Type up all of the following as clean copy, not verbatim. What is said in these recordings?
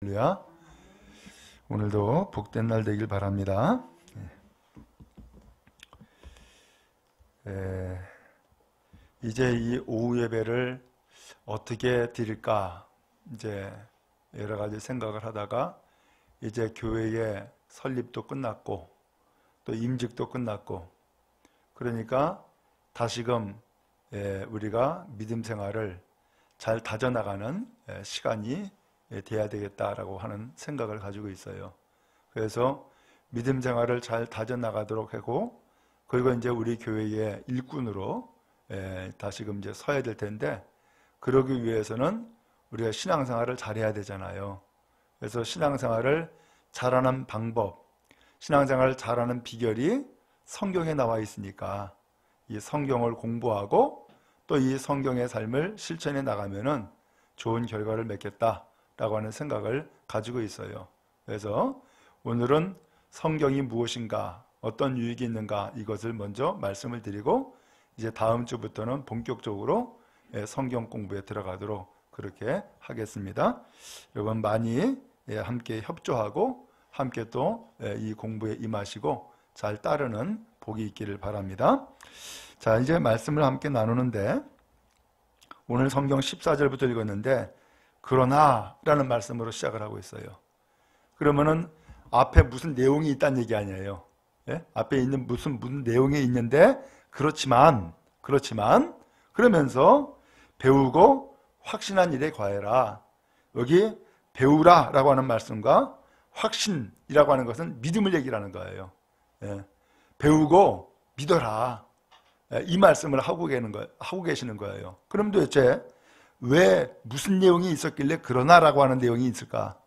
할렐루야. 오늘도 복된 날 되길 바랍니다. 이제 이 오후 예배를 어떻게 드릴까 이제 여러 가지 생각을 하다가 이제 교회의 설립도 끝났고 또 임직도 끝났고 그러니까 다시금 우리가 믿음 생활을 잘 다져나가는 시간이 돼야 되겠다라고 하는 생각을 가지고 있어요. 그래서 믿음 생활을 잘 다져나가도록 하고 그리고 이제 우리 교회의 일꾼으로 다시금 이제 서야 될 텐데 그러기 위해서는 우리가 신앙생활을 잘해야 되잖아요. 그래서 신앙생활을 잘하는 방법, 신앙생활을 잘하는 비결이 성경에 나와 있으니까 이 성경을 공부하고 또 이 성경의 삶을 실천해 나가면은 좋은 결과를 맺겠다라고 하는 생각을 가지고 있어요. 그래서 오늘은 성경이 무엇인가, 어떤 유익이 있는가 이것을 먼저 말씀을 드리고 이제 다음 주부터는 본격적으로 성경 공부에 들어가도록 그렇게 하겠습니다. 여러분 많이 함께 협조하고 함께 또 이 공부에 임하시고 잘 따르는 복이 있기를 바랍니다. 자, 이제 말씀을 함께 나누는데 오늘 성경 14절부터 읽었는데 그러나 라는 말씀으로 시작을 하고 있어요. 그러면은 앞에 무슨 내용이 있다는 얘기 아니에요. 예? 앞에 있는 무슨 내용이 있는데 그렇지만 그러면서 배우고 확신한 일에 과해라. 여기 배우라 라고 하는 말씀과 확신이라고 하는 것은 믿음을 얘기하는 거예요. 예. 배우고 믿어라. 예. 이 말씀을 하고 계시는 거예요. 그럼 도대체 왜 무슨 내용이 있었길래 그러나라고 하는 내용이 있을까?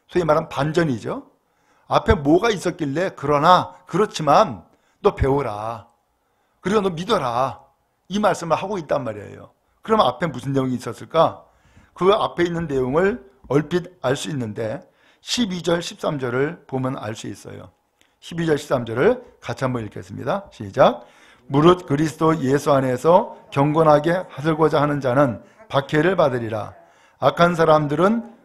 소위 말하면 반전이죠. 앞에 뭐가 있었길래 그러나 그렇지만 너 배우라. 그리고 너 믿어라. 이 말씀을 하고 있단 말이에요. 그럼 앞에 무슨 내용이 있었을까? 그 앞에 있는 내용을 얼핏 알 수 있는데 12절, 13절을 보면 알 수 있어요. 12절, 13절을 같이 한번 읽겠습니다. 시작. 무릇 그리스도 예수 안에서 경건하게 하들고자 하는 자는 박해를 받으리라. 악한 사람들은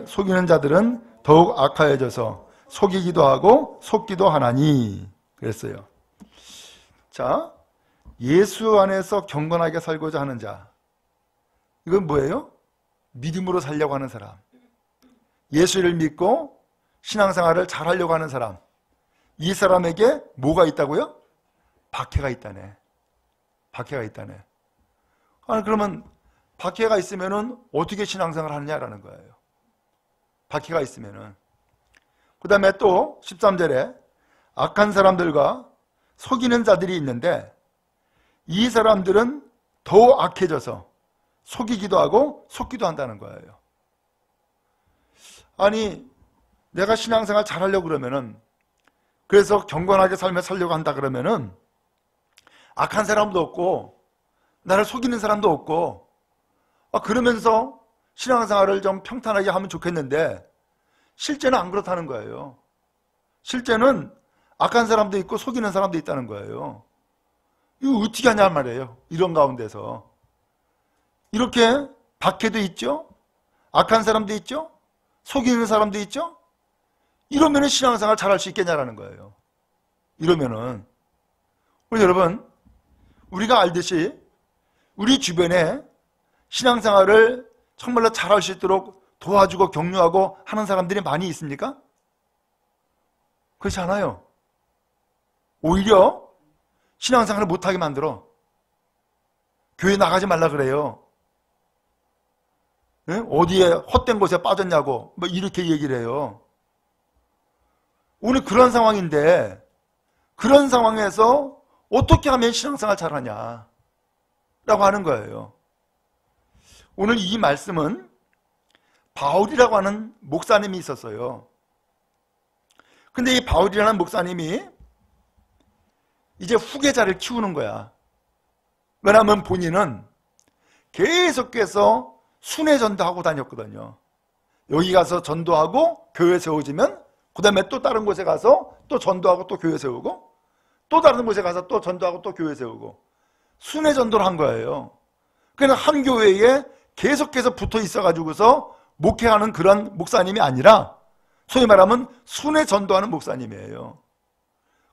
속이는 자들은 더욱 악하여져서 속이기도 하고 속기도 하나니 그랬어요. 자, 예수 안에서 경건하게 살고자 하는 자, 이건 뭐예요? 믿음으로 살려고 하는 사람, 예수를 믿고 신앙생활을 잘하려고 하는 사람, 이 사람에게 뭐가 있다고요? 박해가 있다네. 박해가 있다네. 아니 그러면 박해가 있으면은 어떻게 신앙생활을 하느냐라는 거예요. 박해가 있으면은. 그 다음에 또 13절에 악한 사람들과 속이는 자들이 있는데 이 사람들은 더 악해져서 속이기도 하고 속기도 한다는 거예요. 아니 내가 신앙생활 잘하려고 그러면은, 그래서 경건하게 살려고 한다 그러면은 악한 사람도 없고 나를 속이는 사람도 없고 그러면서 신앙생활을 좀 평탄하게 하면 좋겠는데 실제는 안 그렇다는 거예요. 실제는 악한 사람도 있고 속이는 사람도 있다는 거예요. 이거 어떻게 하냐 말이에요. 이런 가운데서 이렇게 박해도 있죠, 악한 사람도 있죠, 속이는 사람도 있죠. 이러면은 신앙생활 잘할 수 있겠냐라는 거예요. 이러면은 우리 여러분, 우리가 알듯이 우리 주변에 신앙생활을 정말로 잘할 수 있도록 도와주고 격려하고 하는 사람들이 많이 있습니까? 그렇지 않아요. 오히려 신앙생활을 못하게 만들어. 교회 나가지 말라 그래요. 네? 어디에 헛된 곳에 빠졌냐고 뭐 이렇게 얘기를 해요. 오늘 그런 상황인데 그런 상황에서 어떻게 하면 신앙생활 잘하냐 라고 하는 거예요. 오늘 이 말씀은 바울이라고 하는 목사님이 있었어요. 근데 이 바울이라는 목사님이 이제 후계자를 키우는 거야. 왜냐하면 본인은 계속해서 순회 전도하고 다녔거든요. 여기 가서 전도하고 교회 세워지면 그 다음에 또 다른 곳에 가서 또 전도하고 또 교회 세우고 또 다른 곳에 가서 또 전도하고 또 교회 세우고 순회 전도를 한 거예요. 그냥 한 교회에 계속해서 붙어 있어가지고서 목회하는 그런 목사님이 아니라 소위 말하면 순회 전도하는 목사님이에요.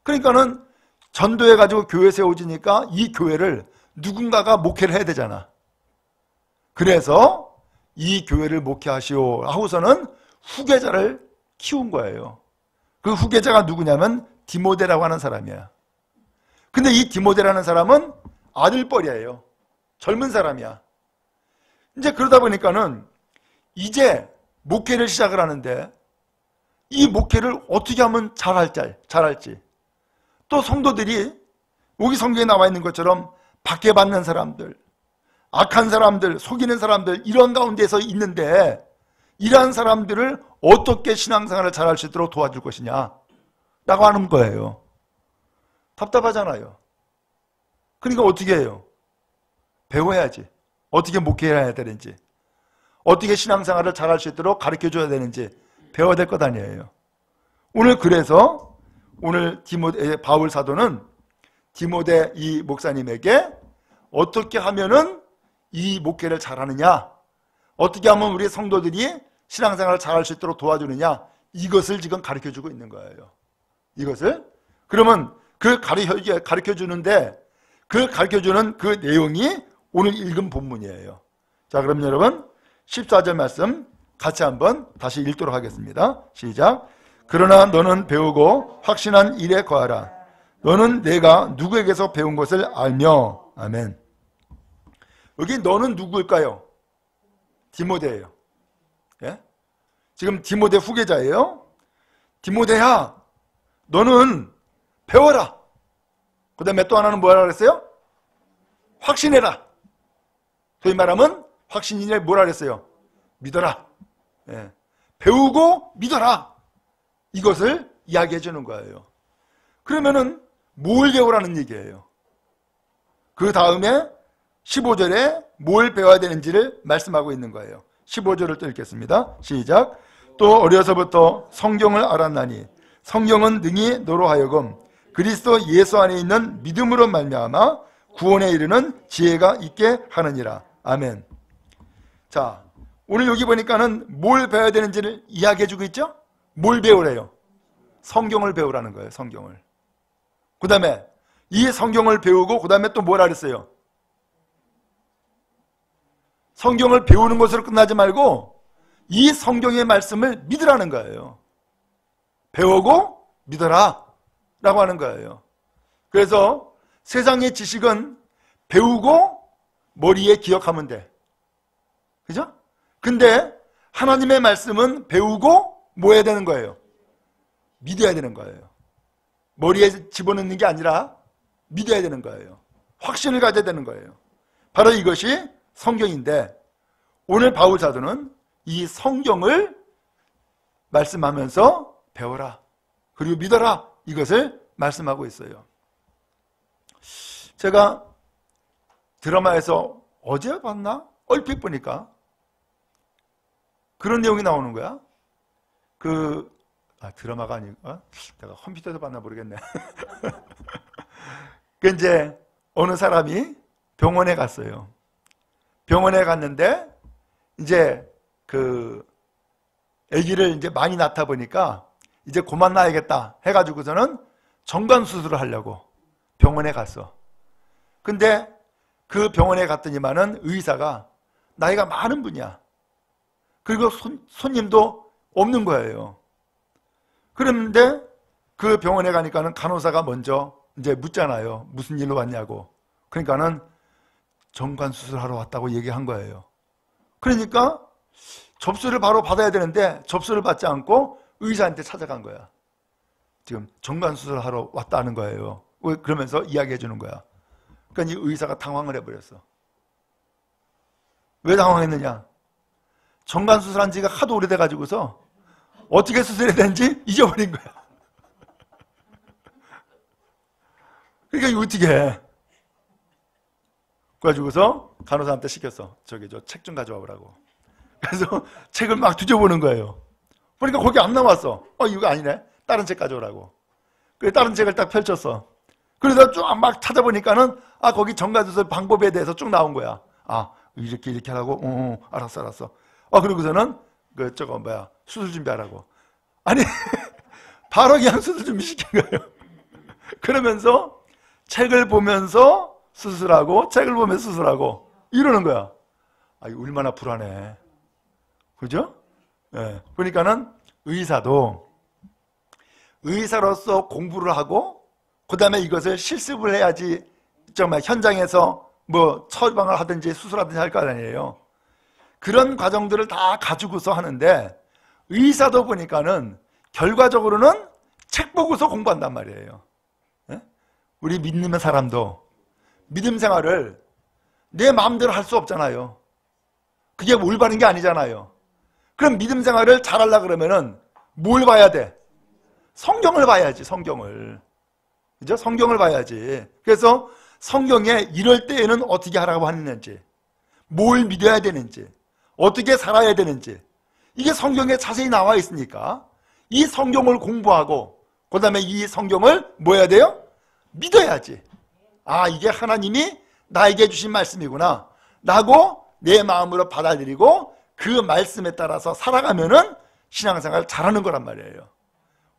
그러니까는 전도해가지고 교회 세워지니까 이 교회를 누군가가 목회를 해야 되잖아. 그래서 이 교회를 목회하시오 하고서는 후계자를 키운 거예요. 그 후계자가 누구냐면 디모데라고 하는 사람이야. 근데 이 디모데라는 사람은 아들뻘이에요. 젊은 사람이야. 이제 그러다 보니까는 이제 목회를 시작을 하는데 이 목회를 어떻게 하면 잘할지 또 성도들이 여기 성경에 나와 있는 것처럼 박해받는 사람들, 악한 사람들, 속이는 사람들 이런 가운데서 있는데 이러한 사람들을 어떻게 신앙생활을 잘할 수 있도록 도와줄 것이냐 라고 하는 거예요. 답답하잖아요. 그러니까 어떻게 해요? 배워야지. 어떻게 목회해야 되는지, 어떻게 신앙생활을 잘할 수 있도록 가르쳐줘야 되는지 배워야 될 것 아니에요. 오늘 그래서 오늘 바울 사도는 디모데 이 목사님에게 어떻게 하면은 이 목회를 잘하느냐, 어떻게 하면 우리 성도들이 신앙생활을 잘할 수 있도록 도와주느냐, 이것을 지금 가르쳐주고 있는 거예요. 이것을. 그러면 그 가르쳐주는데 그 가르쳐주는 그 내용이 오늘 읽은 본문이에요. 자, 그럼 여러분 14절 말씀 같이 한번 다시 읽도록 하겠습니다. 시작. 그러나 너는 배우고 확신한 일에 거하라. 너는 내가 누구에게서 배운 것을 알며. 아멘. 여기 너는 누구일까요? 디모데예요. 예? 지금 디모데 후계자예요. 디모데야, 너는 배워라. 그 다음에 또 하나는 뭐라 그랬어요? 확신해라. 소위 말하면 확신이냐 뭐라 그랬어요? 믿어라. 예. 배우고 믿어라. 이것을 이야기해 주는 거예요. 그러면은 뭘 배우라는 얘기예요? 그 다음에 15절에 뭘 배워야 되는지를 말씀하고 있는 거예요. 15절을 또 읽겠습니다. 시작. 또 어려서부터 성경을 알았나니 성경은 능히 너로 하여금 그리스도 예수 안에 있는 믿음으로 말미암아 구원에 이르는 지혜가 있게 하느니라. 아멘. 자, 오늘 여기 보니까는 뭘 배워야 되는지를 이야기해 주고 있죠? 뭘 배우래요? 성경을 배우라는 거예요. 성경을. 그 다음에 이 성경을 배우고 그 다음에 또 뭐라 그랬어요? 성경을 배우는 것으로 끝나지 말고 이 성경의 말씀을 믿으라는 거예요. 배우고 믿어라 라고 하는 거예요. 그래서 세상의 지식은 배우고 머리에 기억하면 돼. 그죠? 근데 하나님의 말씀은 배우고 뭐 해야 되는 거예요? 믿어야 되는 거예요. 머리에 집어넣는 게 아니라 믿어야 되는 거예요. 확신을 가져야 되는 거예요. 바로 이것이 성경인데 오늘 바울 사도는 이 성경을 말씀하면서 배워라. 그리고 믿어라. 이것을 말씀하고 있어요. 제가 드라마에서 어제 봤나? 얼핏 보니까 그런 내용이 나오는 거야. 드라마가 아니고 내가 컴퓨터에서 봤나 모르겠네. 그 이제 어느 사람이 병원에 갔어요. 병원에 갔는데 이제 그 아기를 이제 많이 낳다 보니까 이제 그만 낳아야겠다 해가지고서는 정관 수술을 하려고 병원에 갔어. 근데 그 병원에 갔더니만은 의사가 나이가 많은 분이야. 그리고 손님도 없는 거예요. 그런데 그 병원에 가니까는 간호사가 먼저 이제 묻잖아요. 무슨 일로 왔냐고. 그러니까는 정관 수술하러 왔다고 얘기한 거예요. 그러니까 접수를 바로 받아야 되는데 접수를 받지 않고 의사한테 찾아간 거야. 지금 정관 수술하러 왔다는 거예요. 그러면서 이야기해 주는 거야. 그러니까 이 의사가 당황을 해버렸어. 왜 당황했느냐? 정관 수술한 지가 하도 오래돼 가지고서 어떻게 수술해야 되는지 잊어버린 거야. 그러니까 이거 어떻게 해? 그래가지고서 간호사한테 시켰어. 저기 저 책 좀 가져와 보라고. 그래서 책을 막 뒤져보는 거예요. 그러니까 거기 안 나왔어. 이거 아니네. 다른 책 가져오라고. 그래 다른 책을 딱 펼쳤어. 그러다 쭉 막 찾아보니까는 거기 정가조서 방법에 대해서 쭉 나온 거야. 이렇게 하라고? 알았어. 그러고서는 수술 준비하라고. 아니 바로 그냥 수술 준비 시킨 거예요. 그러면서 책을 보면서 수술하고 책을 보면서 수술하고 이러는 거야. 이거 얼마나 불안해. 그죠? 예. 그러니까는 의사로서 공부를 하고 그 다음에 이것을 실습을 해야지 정말 현장에서 처방을 하든지 수술하든지 할 거 아니에요. 그런 과정들을 다 가지고서 하는데 의사도 보니까는 결과적으로는 책 보고서 공부한단 말이에요. 예? 우리 믿는 사람도 믿음 생활을 내 마음대로 할 수 없잖아요. 그게 올바른 게 아니잖아요. 그럼 믿음 생활을 잘하려고 그러면은 뭘 봐야 돼? 성경을 봐야지, 성경을. 그죠? 성경을 봐야지. 그래서 성경에 이럴 때에는 어떻게 하라고 하는지, 뭘 믿어야 되는지, 어떻게 살아야 되는지, 이게 성경에 자세히 나와 있으니까 이 성경을 공부하고 그 다음에 이 성경을 뭐 해야 돼요? 믿어야지. 이게 하나님이 나에게 주신 말씀이구나 라고 내 마음으로 받아들이고 그 말씀에 따라서 살아가면은 신앙생활 잘하는 거란 말이에요.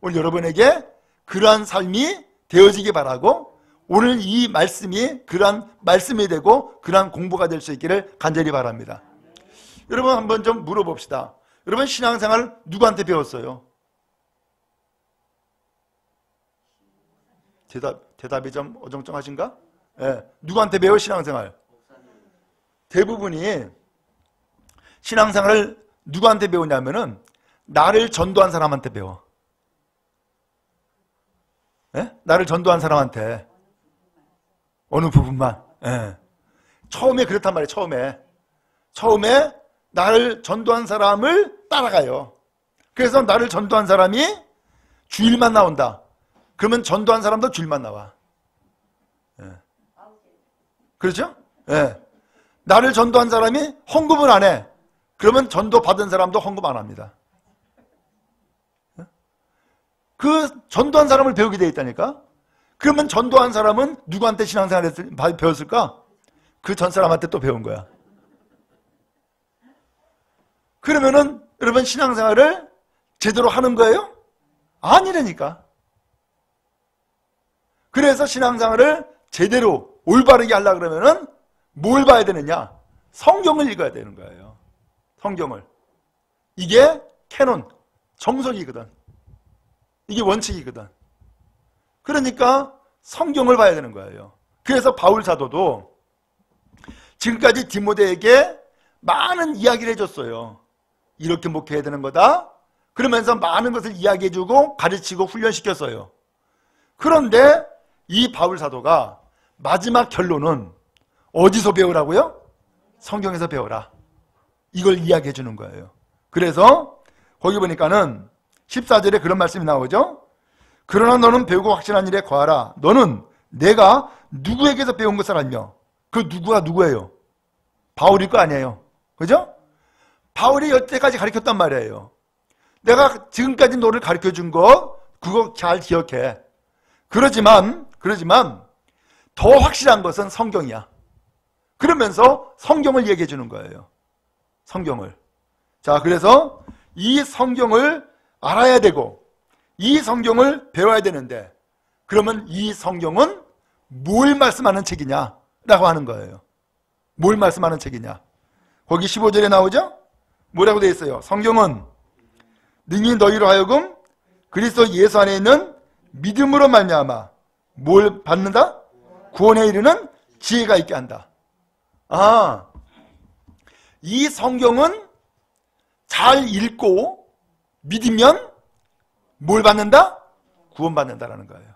오늘 여러분에게 그러한 삶이 되어지기 바라고 오늘 이 말씀이 그러한 말씀이 되고 그러한 공부가 될 수 있기를 간절히 바랍니다. 여러분 한번 좀 물어봅시다. 여러분 신앙생활 누구한테 배웠어요? 대답이 좀 어정쩡하신가? 예, 누구한테 배워 신앙생활? 대부분이 신앙생활을 누구한테 배우냐면은 나를 전도한 사람한테 배워. 예? 나를 전도한 사람한테. 어느 부분만. 예. 처음에 그렇단 말이에요. 처음에 나를 전도한 사람을 따라가요. 그래서 나를 전도한 사람이 주일만 나온다. 그러면 전도한 사람도 주일만 나와. 예. 그렇죠? 예. 나를 전도한 사람이 헌금을 안 해. 그러면 전도 받은 사람도 헌금 안 합니다. 예? 그 전도한 사람을 배우게 돼 있다니까? 그러면 전도한 사람은 누구한테 신앙생활을 배웠을까? 그 전 사람한테 또 배운 거야. 그러면은 여러분 신앙생활을 제대로 하는 거예요? 아니라니까. 그래서 신앙생활을 제대로 올바르게 하려고 그러면은 뭘 봐야 되느냐? 성경을 읽어야 되는 거예요. 성경을. 이게 캐논, 정석이거든. 이게 원칙이거든. 그러니까 성경을 봐야 되는 거예요. 그래서 바울 사도도 지금까지 디모데에게 많은 이야기를 해줬어요. 이렇게 목회해야 되는 거다. 그러면서 많은 것을 이야기해주고 가르치고 훈련시켰어요. 그런데 이 바울 사도가 마지막 결론은 어디서 배우라고요? 성경에서 배워라. 이걸 이야기해 주는 거예요. 그래서 거기 보니까는 14절에 그런 말씀이 나오죠. 그러나 너는 배우고 확신한 일에 거하라. 너는 내가 누구에게서 배운 것을 알며. 그 누구가 누구예요? 바울일 거 아니에요. 그죠? 바울이 여태까지 가르쳤단 말이에요. 내가 지금까지 너를 가르쳐 준 거 그거 잘 기억해. 그러지만 더 확실한 것은 성경이야. 그러면서 성경을 얘기해 주는 거예요. 성경을. 자, 그래서 이 성경을 알아야 되고 이 성경을 배워야 되는데 그러면 이 성경은 뭘 말씀하는 책이냐? 라고 하는 거예요. 뭘 말씀하는 책이냐? 거기 15절에 나오죠? 뭐라고 되어 있어요? 성경은 능히 너희로 하여금 그리스도 예수 안에 있는 믿음으로 말미암아 뭘 받는다? 구원에 이르는 지혜가 있게 한다. 이 성경은 잘 읽고 믿으면 뭘 받는다? 구원받는다라는 거예요.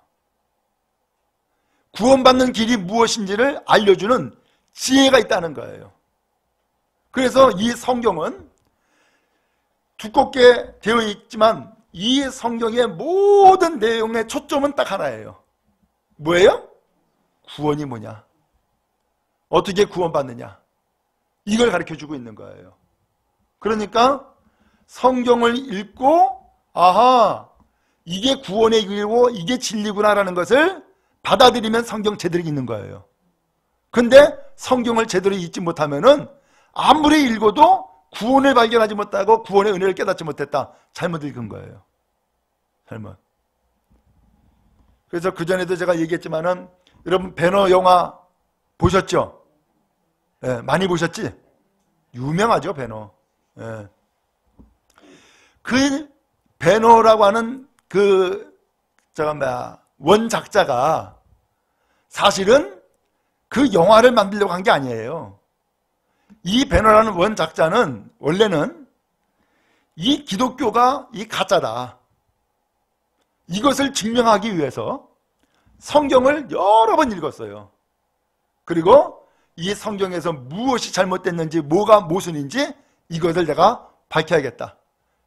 구원받는 길이 무엇인지를 알려주는 지혜가 있다는 거예요. 그래서 이 성경은 두껍게 되어 있지만 이 성경의 모든 내용의 초점은 딱 하나예요. 뭐예요? 구원이 뭐냐? 어떻게 구원받느냐? 이걸 가르쳐주고 있는 거예요. 그러니까 성경을 읽고 이게 구원의 길이고 이게 진리구나라는 것을 받아들이면 성경 제대로 읽는 거예요. 근데 성경을 제대로 읽지 못하면은 아무리 읽어도 구원을 발견하지 못하고 구원의 은혜를 깨닫지 못했다. 잘못 읽은 거예요. 잘못. 그래서 그전에도 제가 얘기했지만은 여러분 배너 영화 보셨죠? 예, 많이 보셨지? 유명하죠, 배너. 예. 그 배너라고 하는 원작자가 사실은 그 영화를 만들려고 한 게 아니에요. 이 배너라는 원작자는 원래는 이 기독교가 이 가짜다. 이것을 증명하기 위해서 성경을 여러 번 읽었어요. 그리고 이 성경에서 무엇이 잘못됐는지 뭐가 모순인지 이것을 내가 밝혀야겠다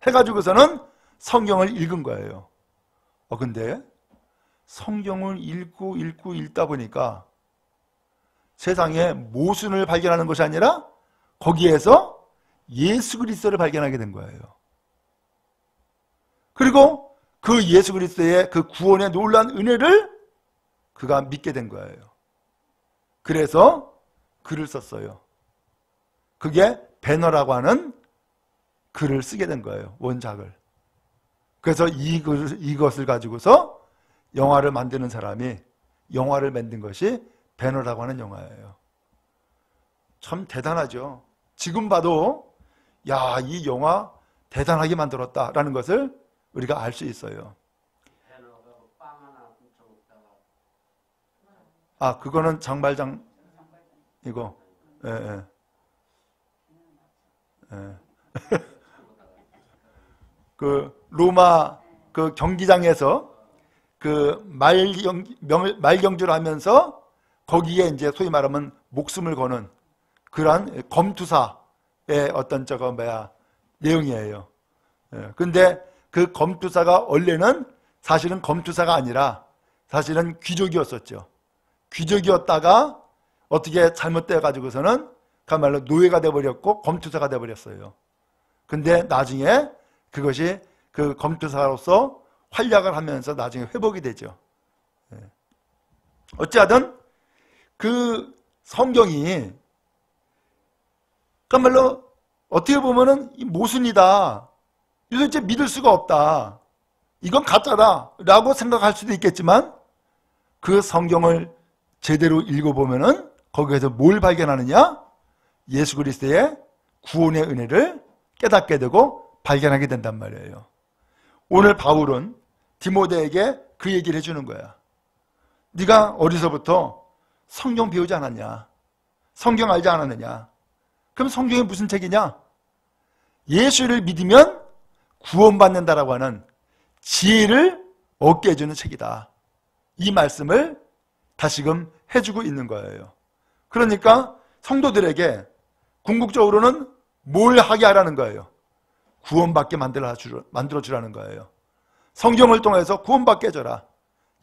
해가지고서는 성경을 읽은 거예요. 근데 성경을 읽다 보니까 세상에 모순을 발견하는 것이 아니라 거기에서 예수 그리스도를 발견하게 된 거예요. 그리고 그 예수 그리스도의 그 구원의 놀라운 은혜를 그가 믿게 된 거예요. 그래서 글을 썼어요. 그게 배너라고 하는 글을 쓰게 된 거예요. 원작을. 그래서 이것을 가지고서 영화를 만드는 사람이 영화를 만든 것이 배너라고 하는 영화예요. 참 대단하죠. 지금 봐도 야, 이 영화 대단하게 만들었다라는 것을 우리가 알 수 있어요. 그거는 장발장 이거. 예, 예. 예. 그 로마 그 경기장에서 그 말경주를 하면서 거기에 이제 소위 말하면 목숨을 거는 그러한 검투사의 어떤 내용이에요. 예. 근데 그 검투사가 원래는 사실은 검투사가 아니라 사실은 귀족이었었죠. 귀족이었다가 어떻게 잘못되어 가지고서는 그야말로 노예가 되어버렸고 검투사가 되어버렸어요. 근데 나중에 그것이 그 검투사로서 활약을 하면서 나중에 회복이 되죠. 어찌하든 그 성경이 그야말로 어떻게 보면은 모순이다. 이거 이제 믿을 수가 없다. 이건 가짜다 라고 생각할 수도 있겠지만 그 성경을 제대로 읽어보면은 거기에서 뭘 발견하느냐? 예수 그리스도의 구원의 은혜를 깨닫게 되고 발견하게 된단 말이에요. 오늘 바울은 디모데에게 그 얘기를 해주는 거야. 네가 어디서부터 성경 배우지 않았냐? 성경 알지 않았느냐? 그럼 성경이 무슨 책이냐? 예수를 믿으면 구원받는다라고 하는 지혜를 얻게 해주는 책이다. 이 말씀을 다시금 해주고 있는 거예요. 그러니까 성도들에게 궁극적으로는 뭘 하게 하라는 거예요? 구원받게 만들어주라는 거예요. 성경을 통해서 구원받게 해줘라.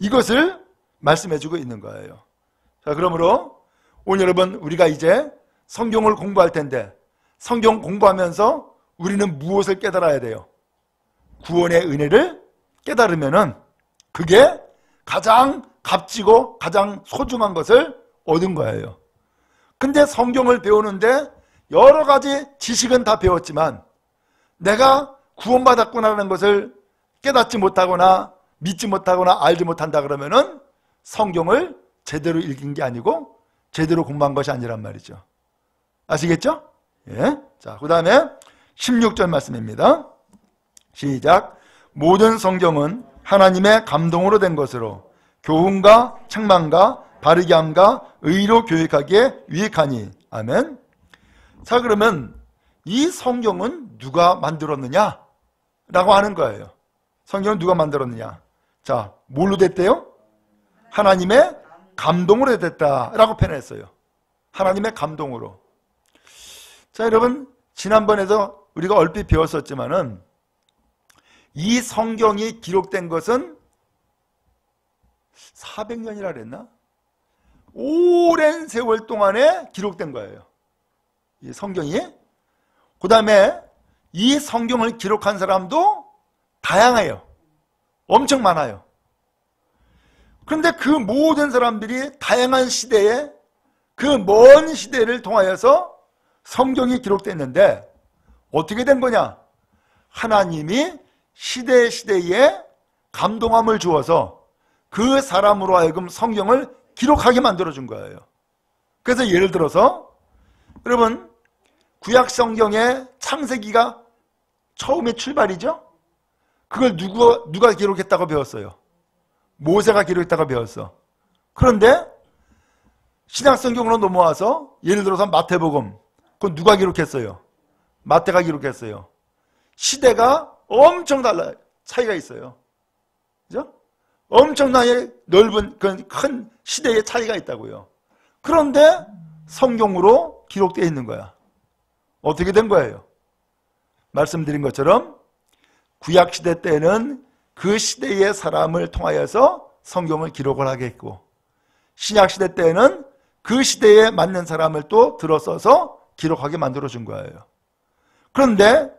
이것을 말씀해주고 있는 거예요. 자, 그러므로 오늘 여러분 우리가 이제 성경을 공부할 텐데 성경 공부하면서 우리는 무엇을 깨달아야 돼요? 구원의 은혜를 깨달으면은 그게 가장 값지고 가장 소중한 것을 얻은 거예요. 근데 성경을 배우는데 여러 가지 지식은 다 배웠지만 내가 구원받았구나라는 것을 깨닫지 못하거나 믿지 못하거나 알지 못한다 그러면은 성경을 제대로 읽은 게 아니고 제대로 공부한 것이 아니란 말이죠. 아시겠죠? 예. 자, 그 다음에 16절 말씀입니다. 시작. 모든 성경은 하나님의 감동으로 된 것으로 교훈과 책망과 바르게 함과 의로 교육하기에 유익하니. 아멘. 자, 그러면 이 성경은 누가 만들었느냐? 라고 하는 거예요. 성경은 누가 만들었느냐? 자, 뭘로 됐대요? 하나님의 감동으로 됐다라고 표현했어요. 하나님의 감동으로. 자, 여러분 지난번에도 우리가 얼핏 배웠었지만은 이 성경이 기록된 것은 400년이라 그랬나? 오랜 세월 동안에 기록된 거예요. 이 성경이. 그 다음에 이 성경을 기록한 사람도 다양해요. 엄청 많아요. 그런데 그 모든 사람들이 다양한 시대에 그 먼 시대를 통하여서 성경이 기록됐는데 어떻게 된 거냐? 하나님이 시대에 감동함을 주어서 그 사람으로 하여금 성경을 기록하게 만들어준 거예요. 그래서 예를 들어서 여러분 구약 성경의 창세기가 처음에 출발이죠? 그걸 누가 기록했다고 배웠어요? 모세가 기록했다고 배웠어. 그런데 신약 성경으로 넘어와서 예를 들어서 마태복음, 그건 누가 기록했어요? 마태가 기록했어요. 시대가 엄청 달라요. 차이가 있어요. 그죠? 엄청나게 넓은 큰 시대의 차이가 있다고요. 그런데 성경으로 기록되어 있는 거야. 어떻게 된 거예요? 말씀드린 것처럼 구약 시대 때는 그 시대의 사람을 통하여서 성경을 기록을 하게 했고, 신약 시대 때는 그 시대에 맞는 사람을 또 들어서서 기록하게 만들어준 거예요. 그런데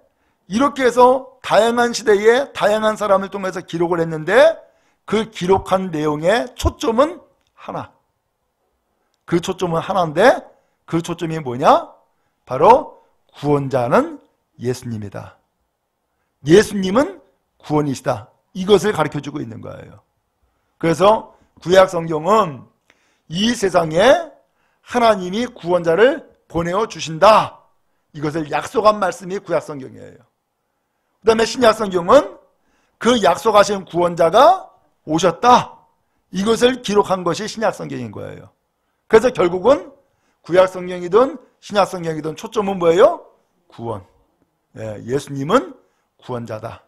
이렇게 해서 다양한 시대에 다양한 사람을 통해서 기록을 했는데 그 기록한 내용의 초점은 하나. 그 초점은 하나인데 그 초점이 뭐냐? 바로 구원자는 예수님이다. 예수님은 구원이시다. 이것을 가르쳐주고 있는 거예요. 그래서 구약 성경은 이 세상에 하나님이 구원자를 보내어 주신다. 이것을 약속한 말씀이 구약 성경이에요. 그 다음에 신약 성경은 그 약속하신 구원자가 오셨다. 이것을 기록한 것이 신약 성경인 거예요. 그래서 결국은 구약 성경이든 신약 성경이든 초점은 뭐예요? 구원. 예수님은 구원자다.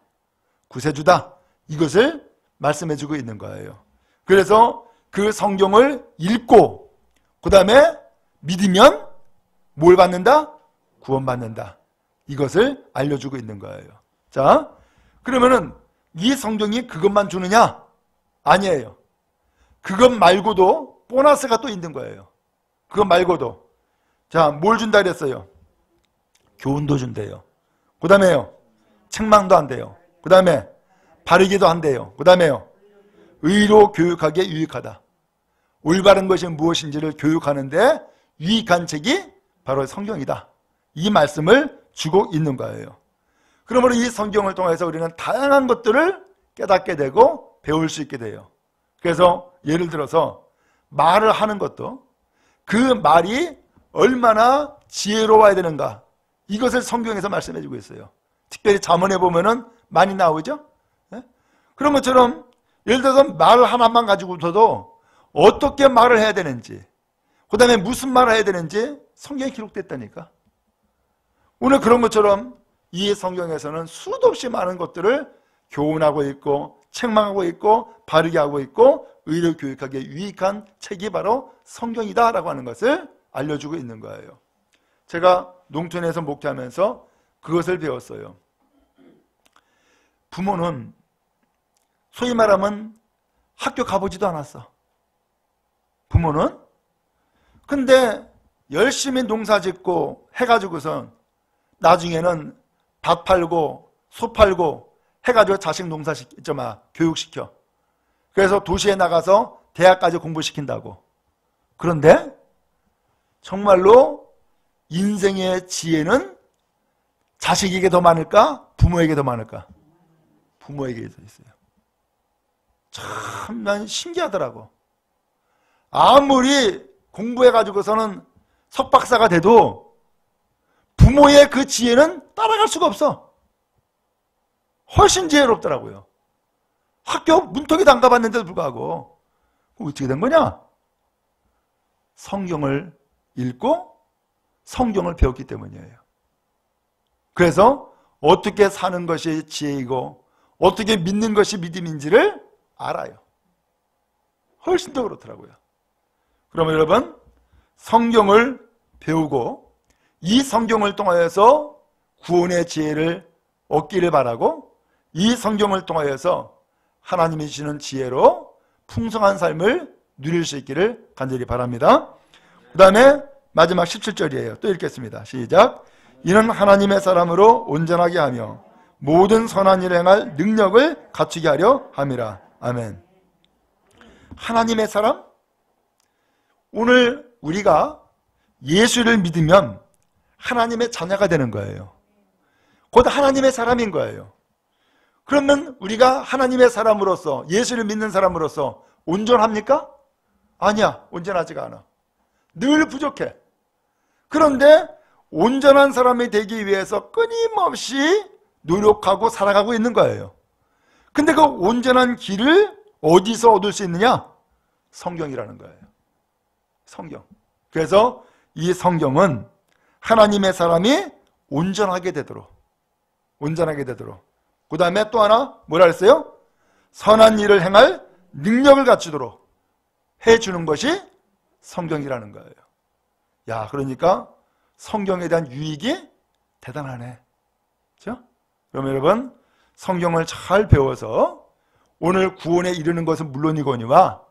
구세주다. 이것을 말씀해주고 있는 거예요. 그래서 그 성경을 읽고 그 다음에 믿으면 뭘 받는다? 구원받는다. 이것을 알려주고 있는 거예요. 자, 그러면은 이 성경이 그것만 주느냐? 아니에요. 그것 말고도 보너스가 또 있는 거예요. 그것 말고도. 자, 뭘 준다 그랬어요? 교훈도 준대요. 그 다음에요, 책망도 한대요. 그 다음에 바르기도 한대요. 그 다음에요, 의로 교육하기에 유익하다. 올바른 것이 무엇인지를 교육하는데 유익한 책이 바로 성경이다. 이 말씀을 주고 있는 거예요. 그러므로 이 성경을 통해서 우리는 다양한 것들을 깨닫게 되고 배울 수 있게 돼요. 그래서 예를 들어서 말을 하는 것도 그 말이 얼마나 지혜로워야 되는가, 이것을 성경에서 말씀해 주고 있어요. 특별히 잠언에 보면은 많이 나오죠. 그런 것처럼 예를 들어서 말 하나만 가지고서도 어떻게 말을 해야 되는지, 그 다음에 무슨 말을 해야 되는지 성경에 기록됐다니까. 오늘 그런 것처럼 이 성경에서는 수도 없이 많은 것들을 교훈하고 있고 책망하고 있고 바르게 하고 있고 의로 교육하기에 유익한 책이 바로 성경이다라고 하는 것을 알려주고 있는 거예요. 제가 농촌에서 목회하면서 그것을 배웠어요. 부모는 소위 말하면 학교 가보지도 않았어. 부모는. 근데 열심히 농사 짓고 해가지고선 나중에는 밥 팔고 소 팔고 해가지고 자식 교육시켜. 그래서 도시에 나가서 대학까지 공부시킨다고. 그런데 정말로 인생의 지혜는 자식에게 더 많을까? 부모에게 더 많을까? 부모에게 더 있어요. 참 난 신기하더라고. 아무리 공부해가지고서는 석박사가 돼도 부모의 그 지혜는 따라갈 수가 없어. 훨씬 지혜롭더라고요. 학교 문턱에도 안 가봤는데도 불구하고. 어떻게 된 거냐? 성경을 읽고 성경을 배웠기 때문이에요. 그래서 어떻게 사는 것이 지혜이고 어떻게 믿는 것이 믿음인지를 알아요. 훨씬 더 그렇더라고요. 그러면 여러분, 성경을 배우고 이 성경을 통하여서 구원의 지혜를 얻기를 바라고, 이 성경을 통하여서 하나님이 주시는 지혜로 풍성한 삶을 누릴 수 있기를 간절히 바랍니다. 그 다음에 마지막 17절이에요. 또 읽겠습니다. 시작. 이는 하나님의 사람으로 온전하게 하며 모든 선한 일을 행할 능력을 갖추게 하려 함이라. 아멘. 하나님의 사람? 오늘 우리가 예수를 믿으면 하나님의 자녀가 되는 거예요. 곧 하나님의 사람인 거예요. 그러면 우리가 하나님의 사람으로서, 예수를 믿는 사람으로서 온전합니까? 아니야, 온전하지가 않아. 늘 부족해. 그런데 온전한 사람이 되기 위해서 끊임없이 노력하고 살아가고 있는 거예요. 근데 그 온전한 길을 어디서 얻을 수 있느냐? 성경이라는 거예요. 성경. 그래서 이 성경은 하나님의 사람이 온전하게 되도록, 그 다음에 또 하나 뭐라 했어요? 선한 일을 행할 능력을 갖추도록 해주는 것이 성경이라는 거예요. 야, 그러니까 성경에 대한 유익이 대단하네. 그렇죠? 그럼 여러분, 성경을 잘 배워서 오늘 구원에 이르는 것은 물론이거니와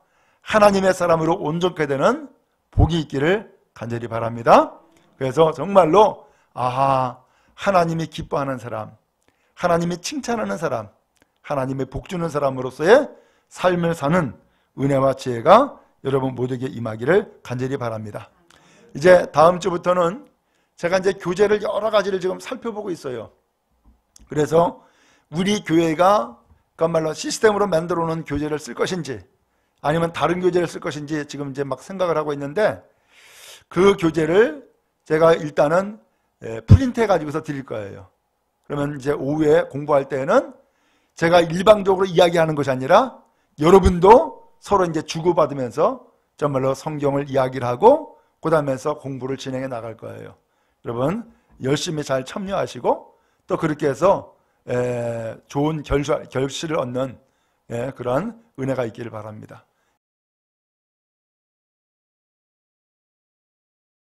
하나님의 사람으로 온전케 되는 복이 있기를 간절히 바랍니다. 그래서 정말로 하나님이 기뻐하는 사람, 하나님이 칭찬하는 사람, 하나님의 복 주는 사람으로서의 삶을 사는 은혜와 지혜가 여러분 모두에게 임하기를 간절히 바랍니다. 이제 다음 주부터는 제가 이제 교재를 여러 가지를 지금 살펴보고 있어요. 그래서 우리 교회가 그야말로 시스템으로 만들어 놓은 교재를 쓸 것인지 아니면 다른 교재를 쓸 것인지 지금 이제 막 생각을 하고 있는데, 그 교재를 제가 일단은 프린트해 가지고서 드릴 거예요. 그러면 이제 오후에 공부할 때는 제가 일방적으로 이야기하는 것이 아니라 여러분도 서로 이제 주고받으면서 정말로 성경을 이야기를 하고 그 다음에서 공부를 진행해 나갈 거예요. 여러분 열심히 잘 참여하시고 또 그렇게 해서 좋은 결실을 얻는 그런 은혜가 있기를 바랍니다.